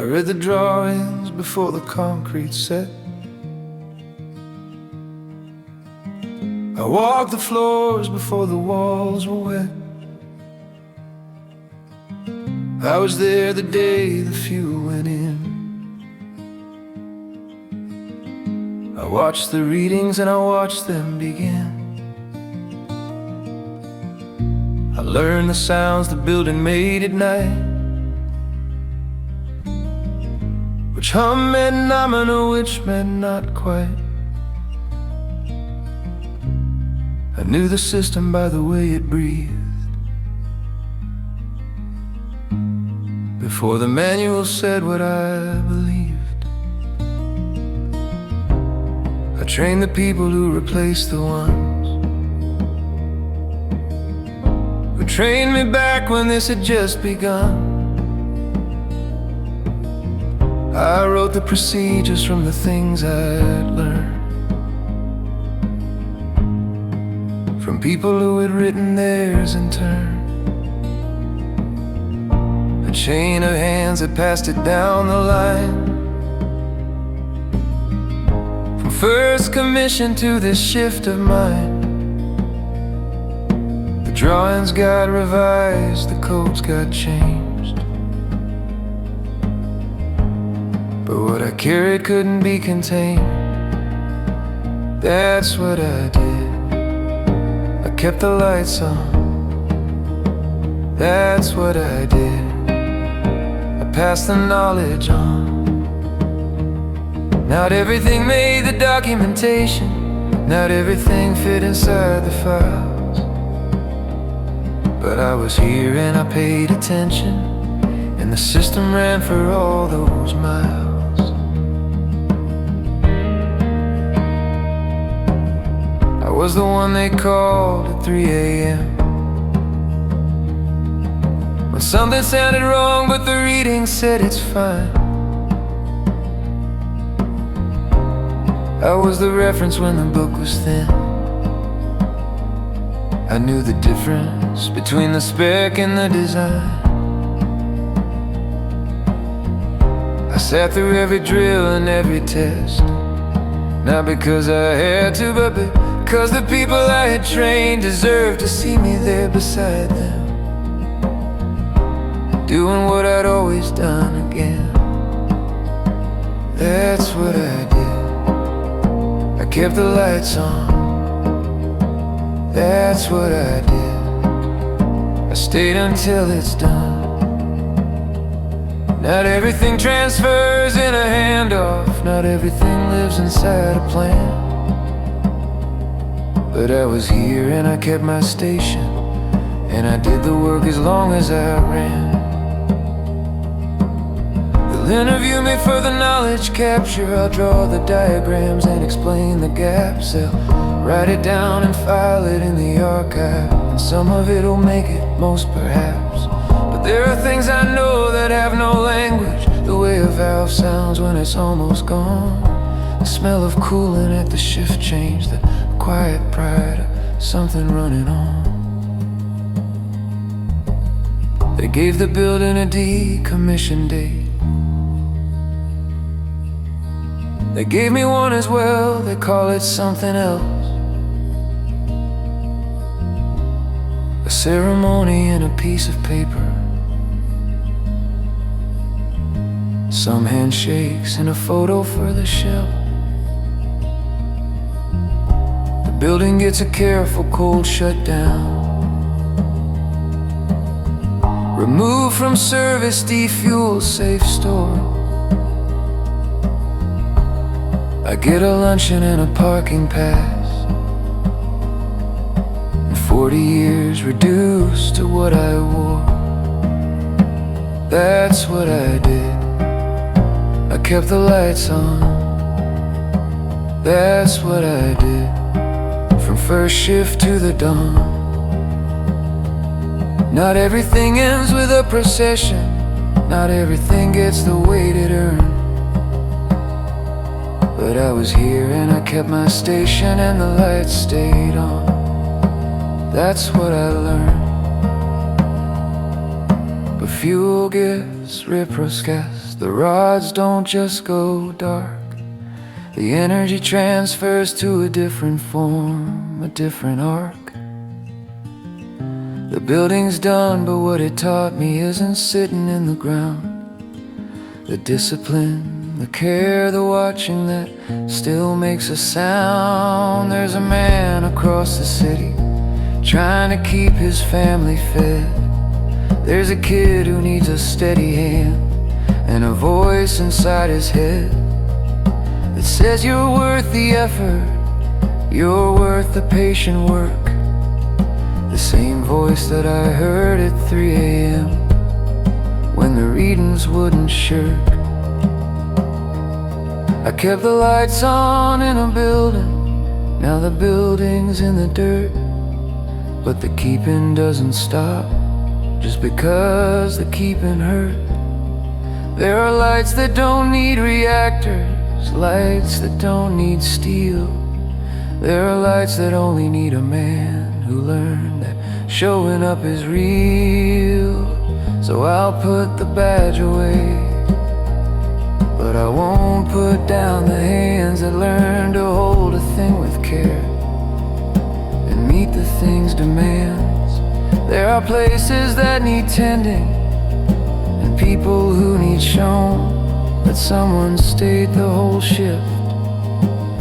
read the drawings before the concrete set. I walked the floors before the walls were wet. I was there the day the fuel went in. I watched the readings and I watched them begin. I learned the sounds the building made at night, which hum meant nominal, which meant not quite. I knew the system by the way it breathed, before the manual said what I believed. I trained the people who replaced the ones who trained me back when this had just begun. I wrote the procedures from the things I'd learned from people who had written theirs in turn. A chain of hands that passed it down the line, from first commission to this shift of mine. The drawings got revised, the codes got changed, but what I carried couldn't be contained. That's what I did. I kept the lights on. That's what I did. I passed the knowledge on. Not everything made the documentation, not everything fit inside the files, but I was here and I paid attention, and the system ran for all those miles. I was the one they called at 3 a.m. when something sounded wrong but the reading said it's fine. I was the reference when the book was thin. I knew the difference between the spec and the design. I sat through every drill and every test, not because I had to, but because the people I had trained deserved to see me there beside them, doing what I'd always done again. That's what I did. I kept the lights on. That's what I did. I stayed until it's done. Not everything transfers in a handoff, not everything lives inside a plan, but I was here and I kept my station, and I did the work as long as I ran. They'll interview me for the knowledge capture. I'll draw the diagrams and explain the gaps. They'll write it down and file it in the archive, and some of it'll make it, most perhaps. But there are things I know that have no language, the way a valve sounds when it's almost gone, the smell of coolant at the shift change, the quiet pride of something running on. They gave the building a decommission date. They gave me one as well, they call it something else. A ceremony and a piece of paper, some handshakes and a photo for the shelf. The building gets a careful cold shutdown, removed from service, defuel, safe store. I get a luncheon and a parking pass, and 40 years reduced to what I wore. That's what I did. I kept the lights on. That's what I did, from first shift to the dawn. Not everything ends with a procession, not everything gets the weight it earned, but I was here and I kept my station and the lights stayed on. That's what I learned. But fuel gets reciprocast. The rods don't just go dark. The energy transfers to a different form, a different arc. The building's done, but what it taught me isn't sitting in the ground. The discipline, the care, the watching that still makes a sound. There's a man across the city trying to keep his family fed. There's a kid who needs a steady hand and a voice inside his head that says you're worth the effort, you're worth the patient work. The same voice that I heard at 3 a.m. when the readings wouldn't shirk. I kept the lights on in a building, now the building's in the dirt. But the keeping doesn't stop just because the keeping hurt. There are lights that don't need reactors, lights that don't need steel. There are lights that only need a man who learned that showing up is real. So I'll put the badge away, but I won't put down the hands that learn to hold a thing with care and meet the thing's demands. There are places that need tending and people who need shown that someone stayed the whole shift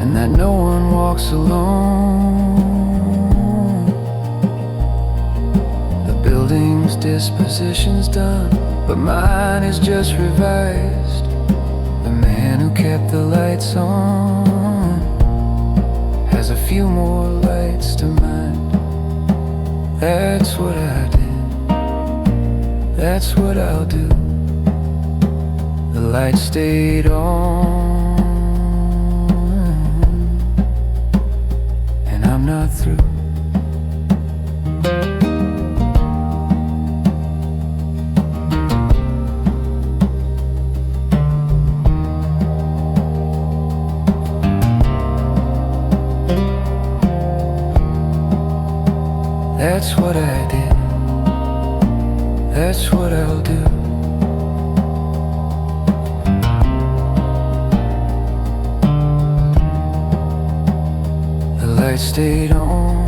and that no one walks alone. The building's disposition's done, but mine is just revised. The man who kept the lights on has a few more lights to mind. That's what I did, that's what I'll do. The light stayed on, and I'm not through. That's what I did, that's what I'll do. The light stayed on,